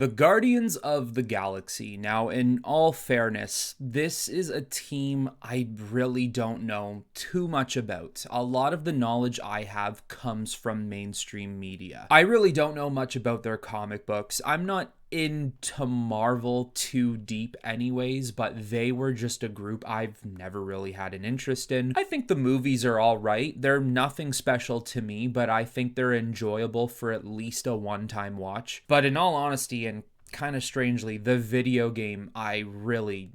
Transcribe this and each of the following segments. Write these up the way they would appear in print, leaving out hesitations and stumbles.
The Guardians of the Galaxy. Now, in all fairness, this is a team I really don't know too much about. A lot of the knowledge I have comes from mainstream media. I really don't know much about their comic books. I'm not into Marvel too deep anyways, but they were just a group I've never really had an interest in. I think the movies are all right. They're nothing special to me, but I think they're enjoyable for at least a one-time watch. But in all honesty, and kind of strangely, the video game I really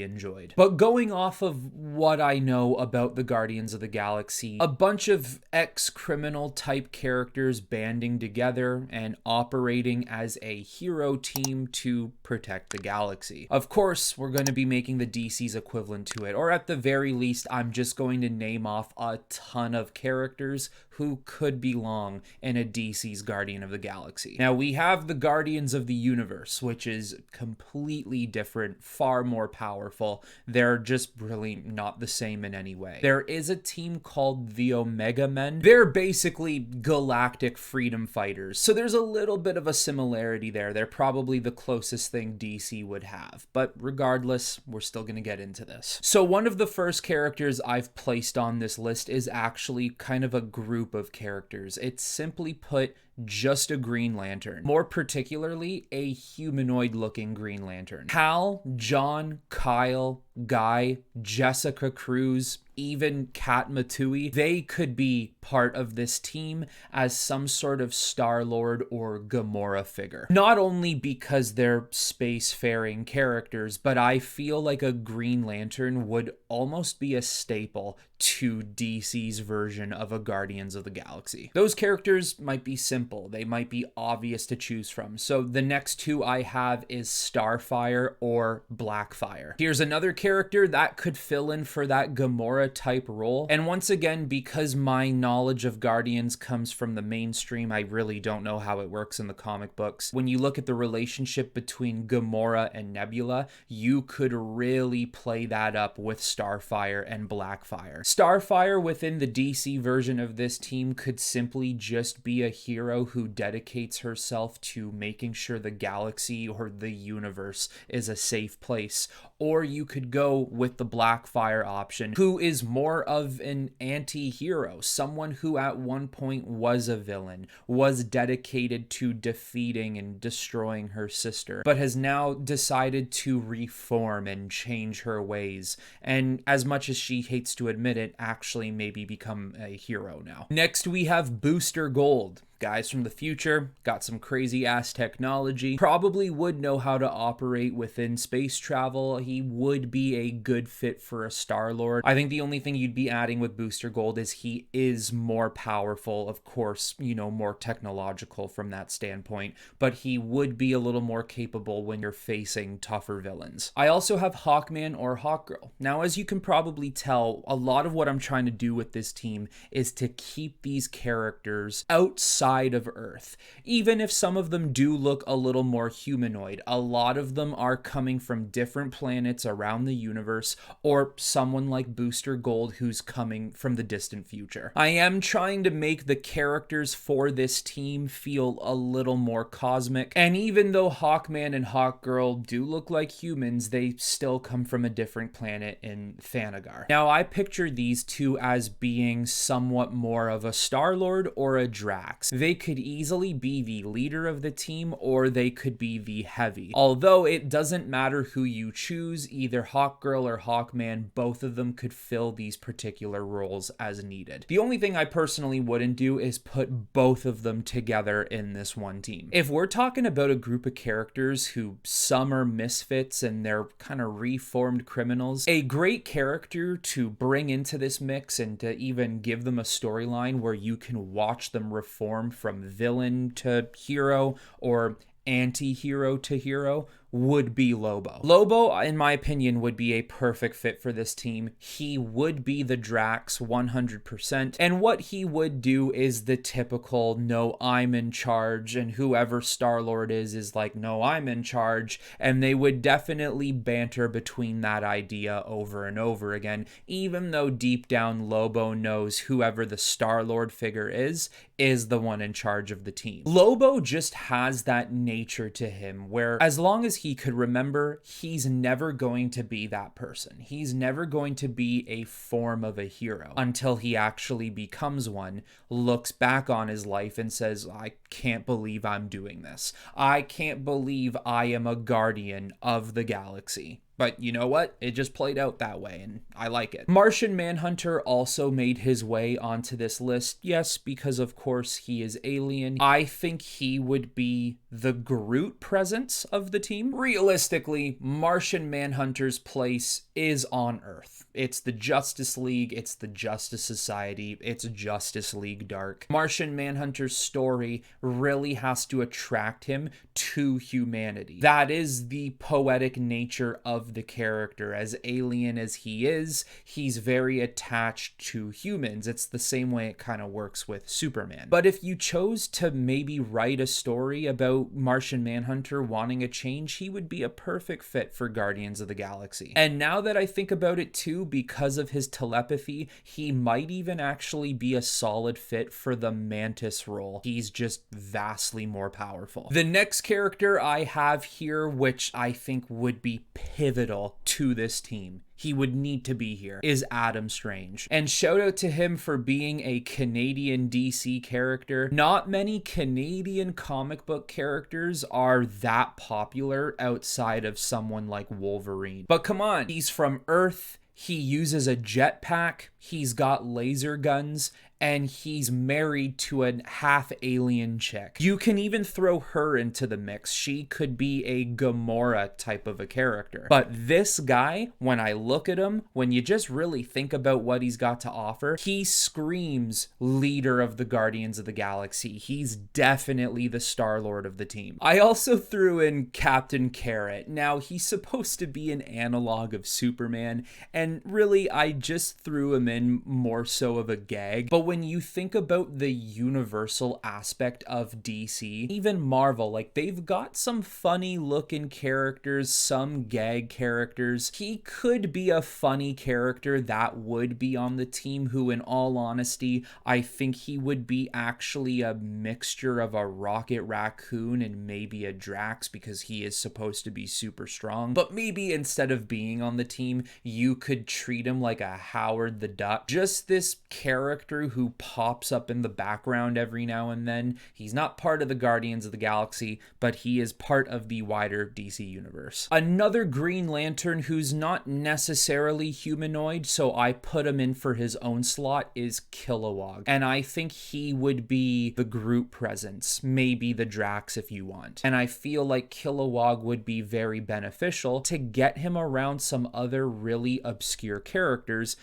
enjoyed. But going off of what I know about the Guardians of the Galaxy, a bunch of ex-criminal type characters banding together and operating as a hero team to protect the galaxy. Of course, we're going to be making the DC's equivalent to it, or at the very least, I'm just going to name off a ton of characters who could belong in a DC's Guardian of the Galaxy. Now, we have the Guardians of the Universe, which is completely different, far more powerful. They're just really not the same in any way. There is a team called the Omega Men. They're basically galactic freedom fighters, so there's a little bit of a similarity there. They're probably the closest thing DC would have, but regardless, we're still gonna get into this. So one of the first characters I've placed on this list is actually kind of a group of characters. It's simply put just a Green Lantern. More particularly, a humanoid-looking Green Lantern. Hal, John, Kyle, Guy, Jessica Cruz, even Kat Matui, they could be part of this team as some sort of Star-Lord or Gamora figure. Not only because they're spacefaring characters, but I feel like a Green Lantern would almost be a staple to DC's version of a Guardians of the Galaxy. Those characters might be simple, they might be obvious to choose from. So the next two I have is Starfire or Blackfire. Here's another character that could fill in for that Gamora type role. And once again, because my knowledge of Guardians comes from the mainstream, I really don't know how it works in the comic books. When you look at the relationship between Gamora and Nebula, you could really play that up with Starfire and Blackfire. Starfire within the DC version of this team could simply just be a hero who dedicates herself to making sure the galaxy or the universe is a safe place. Or you could go with the Blackfire option, who is more of an anti-hero, someone who at one point was a villain, was dedicated to defeating and destroying her sister, but has now decided to reform and change her ways, and as much as she hates to admit it, actually maybe become a hero now. Next, we have Booster Gold. Guys from the future, got some crazy ass technology, probably would know how to operate within space travel. He would be a good fit for a Star-Lord. I think the only thing you'd be adding with Booster Gold is he is more powerful, of course, you know, more technological from that standpoint, but he would be a little more capable when you're facing tougher villains. I also have Hawkman or Hawkgirl. Now, as you can probably tell, a lot of what I'm trying to do with this team is to keep these characters outside of Earth. Even if some of them do look a little more humanoid, a lot of them are coming from different planets around the universe, or someone like Booster Gold who's coming from the distant future. I am trying to make the characters for this team feel a little more cosmic, and even though Hawkman and Hawkgirl do look like humans, they still come from a different planet in Thanagar. Now, I picture these two as being somewhat more of a Star-Lord or a Drax. They could easily be the leader of the team, or they could be the heavy. Although it doesn't matter who you choose, either Hawkgirl or Hawkman, both of them could fill these particular roles as needed. The only thing I personally wouldn't do is put both of them together in this one team. If we're talking about a group of characters who some are misfits and they're kind of reformed criminals, a great character to bring into this mix and to even give them a storyline where you can watch them reform from villain to hero or anti-hero to hero would be Lobo. Lobo, in my opinion, would be a perfect fit for this team. He would be the Drax 100%. And what he would do is the typical, no, I'm in charge, and whoever Star-Lord is like, no, I'm in charge. And they would definitely banter between that idea over and over again, even though deep down Lobo knows whoever the Star-Lord figure is the one in charge of the team. Lobo just has that nature to him where as long as he could remember, he's never going to be that person. He's never going to be a form of a hero until he actually becomes one, looks back on his life and says, I can't believe I'm doing this. I can't believe I am a guardian of the galaxy. But you know what? It just played out that way, and I like it. Martian Manhunter also made his way onto this list. Yes, because of course he is alien. I think he would be the Groot presence of the team. Realistically, Martian Manhunter's place is on Earth. It's the Justice League, it's the Justice Society, it's Justice League Dark. Martian Manhunter's story really has to attract him to humanity. That is the poetic nature of the character. As alien as he is, he's very attached to humans. It's the same way it kind of works with Superman. But if you chose to maybe write a story about Martian Manhunter wanting a change, he would be a perfect fit for Guardians of the Galaxy. And now that I think about it too, because of his telepathy, he might even actually be a solid fit for the Mantis role. He's just vastly more powerful. The next character I have here, which I think would be pivotal to this team, he would need to be here, is Adam Strange. And shout out to him for being a Canadian DC character. Not many Canadian comic book characters are that popular outside of someone like Wolverine. But come on, he's from Earth, he uses a jetpack, he's got laser guns, and he's married to a half-alien chick. You can even throw her into the mix. She could be a Gamora type of a character. But this guy, when I look at him, when you just really think about what he's got to offer, he screams leader of the Guardians of the Galaxy. He's definitely the Star-Lord of the team. I also threw in Captain Carrot. Now, he's supposed to be an analog of Superman, and really, I just threw him in more so of a gag. But when you think about the universal aspect of DC, even Marvel, like they've got some funny looking characters, some gag characters. He could be a funny character that would be on the team who, in all honesty, I think he would be actually a mixture of a Rocket Raccoon and maybe a Drax because he is supposed to be super strong. But maybe instead of being on the team, you could treat him like a Howard the Duck. Just this character who pops up in the background every now and then. He's not part of the Guardians of the Galaxy, but he is part of the wider DC universe. Another Green Lantern who's not necessarily humanoid, so I put him in for his own slot, is Kilowog. And I think he would be the Groot presence, maybe the Drax if you want. And I feel like Kilowog would be very beneficial to get him around some other really obscure characters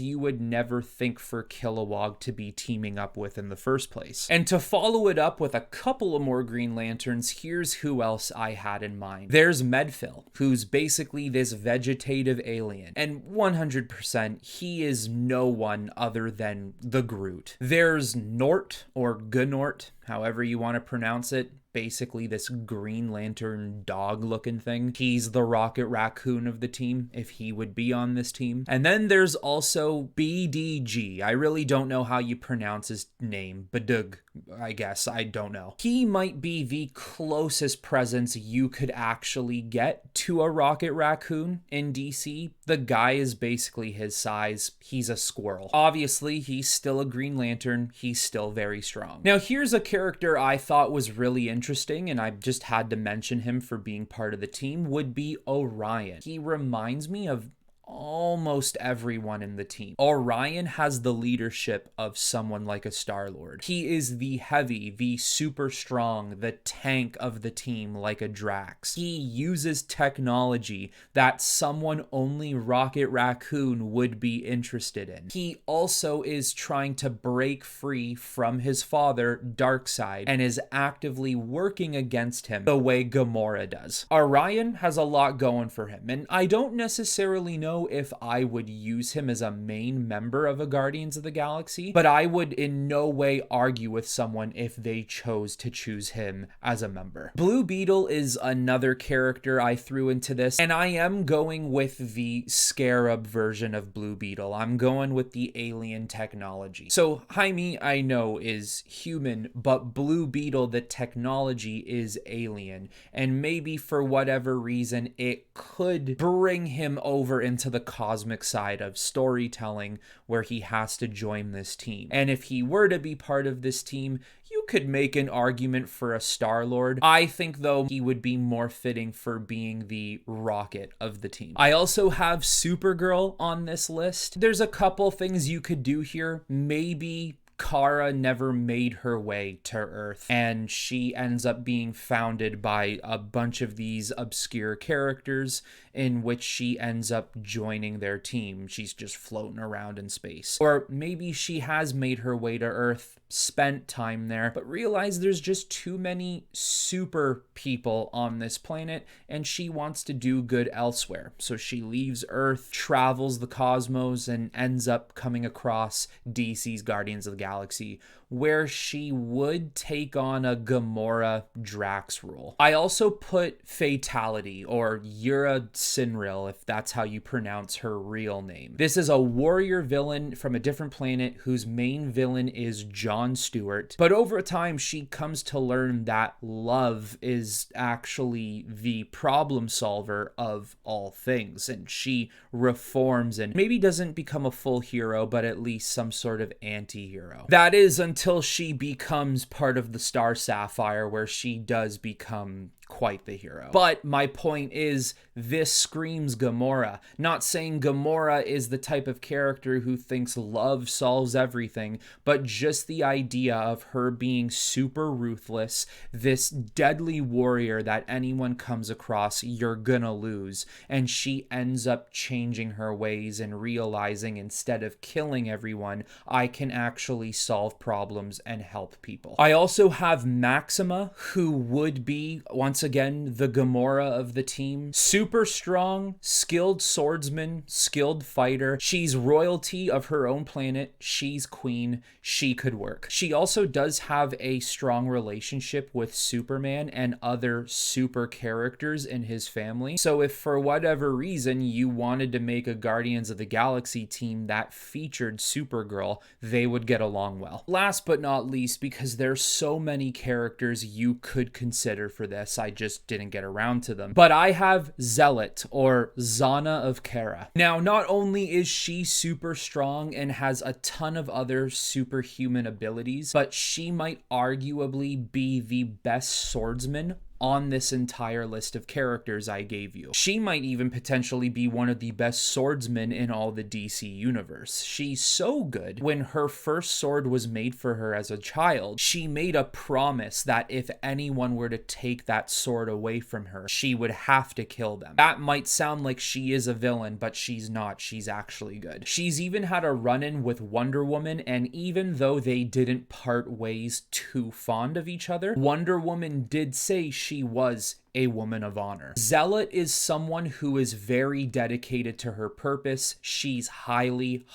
you would never think for Kilowog to be teaming up with in the first place. And to follow it up with a couple of more Green Lanterns, here's who else I had in mind. There's Medfill, who's basically this vegetative alien, and 100% he is no one other than the Groot. There's Nort, or Gnort, however you want to pronounce it. Basically this Green Lantern dog looking thing. He's the Rocket Raccoon of the team, if he would be on this team. And then there's also BDG. I really don't know how you pronounce his name. Badug, I guess. I don't know. He might be the closest presence you could actually get to a Rocket Raccoon in DC. The guy is basically his size. He's a squirrel. Obviously, he's still a Green Lantern. He's still very strong. Now, here's a character I thought was really interesting, and I just had to mention him for being part of the team, would be Orion. He reminds me of almost everyone in the team. Orion has the leadership of someone like a Star-Lord. He is the heavy, the super strong, the tank of the team like a Drax. He uses technology that someone only Rocket Raccoon would be interested in. He also is trying to break free from his father, Darkseid, and is actively working against him the way Gamora does. Orion has a lot going for him, and I don't necessarily know if I would use him as a main member of a Guardians of the Galaxy, but I would in no way argue with someone if they chose to choose him as a member. Blue Beetle is another character I threw into this, and I am going with the Scarab version of Blue Beetle. I'm going with the alien technology. So Jaime, I know, is human, but Blue Beetle, the technology, is alien, and maybe for whatever reason it could bring him over into the cosmic side of storytelling where he has to join this team. And if he were to be part of this team, you could make an argument for a Star-Lord. I think, though, he would be more fitting for being the Rocket of the team. I also have Supergirl on this list. There's a couple things you could do here. Maybe Kara never made her way to Earth, and she ends up being founded by a bunch of these obscure characters in which she ends up joining their team. She's just floating around in space. Or maybe she has made her way to Earth, spent time there, but realized there's just too many super people on this planet, and she wants to do good elsewhere. So she leaves Earth, travels the cosmos, and ends up coming across DC's Guardians of the Galaxy, where she would take on a Gamora Drax role. I also put Fatality, or Yura Sinril, if that's how you pronounce her real name. This is a warrior villain from a different planet whose main villain is Jon Stewart, but over time she comes to learn that love is actually the problem solver of all things, and she reforms and maybe doesn't become a full hero, but at least some sort of anti-hero. That is until she becomes part of the Star Sapphire, where she does become quite the hero. But my point is, this screams Gamora. Not saying Gamora is the type of character who thinks love solves everything, but just the idea of her being super ruthless, this deadly warrior that anyone comes across, you're gonna lose, and she ends up changing her ways and realizing instead of killing everyone, I can actually solve problems and help people. I also have Maxima, who would be, once again, the Gamora of the team. Super strong, skilled swordsman, skilled fighter. She's royalty of her own planet. She's queen. She could work. She also does have a strong relationship with Superman and other super characters in his family. So if for whatever reason you wanted to make a Guardians of the Galaxy team that featured Supergirl, they would get along well. Last but not least, because there's so many characters you could consider for this, I just didn't get around to them. But I have Zealot, or Zana of Kara. Now, not only is she super strong and has a ton of other superhuman abilities, but she might arguably be the best swordsman on this entire list of characters I gave you. She might even potentially be one of the best swordsmen in all the DC universe. She's so good, when her first sword was made for her as a child, she made a promise that if anyone were to take that sword away from her, she would have to kill them. That might sound like she is a villain, but she's not. She's actually good. She's even had a run-in with Wonder Woman, and even though they didn't part ways too fond of each other, Wonder Woman did say she was a woman of honor. Zealot is someone who is very dedicated to her purpose. She's highly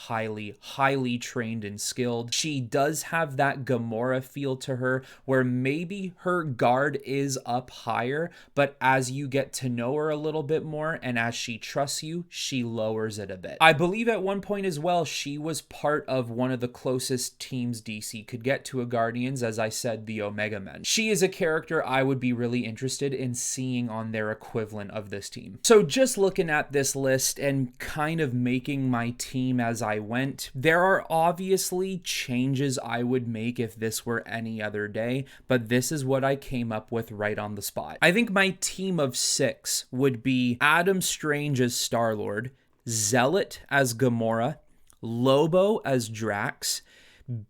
trained and skilled. She does have that Gamora feel to her, where maybe her guard is up higher, but as you get to know her a little bit more and as she trusts you, she lowers it a bit. I believe at one point as well, she was part of one of the closest teams DC could get to a Guardians, as I said, the Omega Men. She is a character I would be really interested in seeing on their equivalent of this team. So just looking at this list and kind of making my team as I went, there are obviously changes I would make if this were any other day, but this is what I came up with right on the spot. I think my team of 6 would be Adam Strange as Star-Lord, Zealot as Gamora, Lobo as Drax,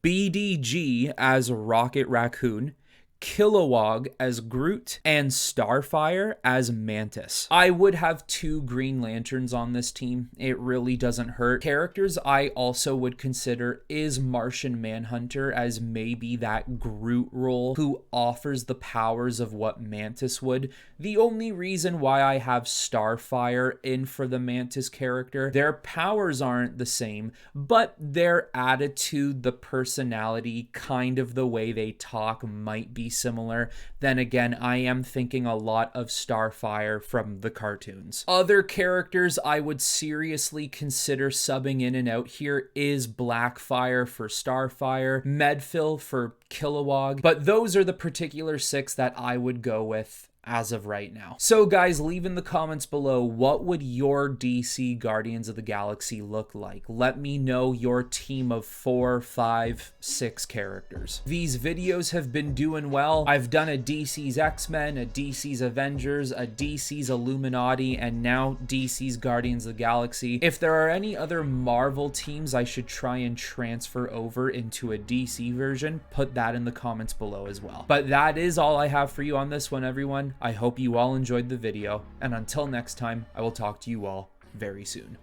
BDG as Rocket Raccoon, Kilowog as Groot, and Starfire as Mantis. I would have 2 Green Lanterns on this team. It really doesn't hurt. Characters I also would consider is Martian Manhunter as maybe that Groot role who offers the powers of what Mantis would. The only reason why I have Starfire in for the Mantis character, their powers aren't the same, but their attitude, the personality, kind of the way they talk might be similar. Then again, I am thinking a lot of Starfire from the cartoons. Other characters I would seriously consider subbing in and out here is Blackfire for Starfire, Medfill for Kilowog, but those are the particular 6 that I would go with as of right now. So guys, leave in the comments below, what would your DC Guardians of the Galaxy look like? Let me know your team of 4, 5, 6 characters. These videos have been doing well. I've done a DC's X-Men, a DC's Avengers, a DC's Illuminati, and now DC's Guardians of the Galaxy. If there are any other Marvel teams I should try and transfer over into a DC version, put that in the comments below as well. But that is all I have for you on this one, everyone. I hope you all enjoyed the video, and until next time, I will talk to you all very soon.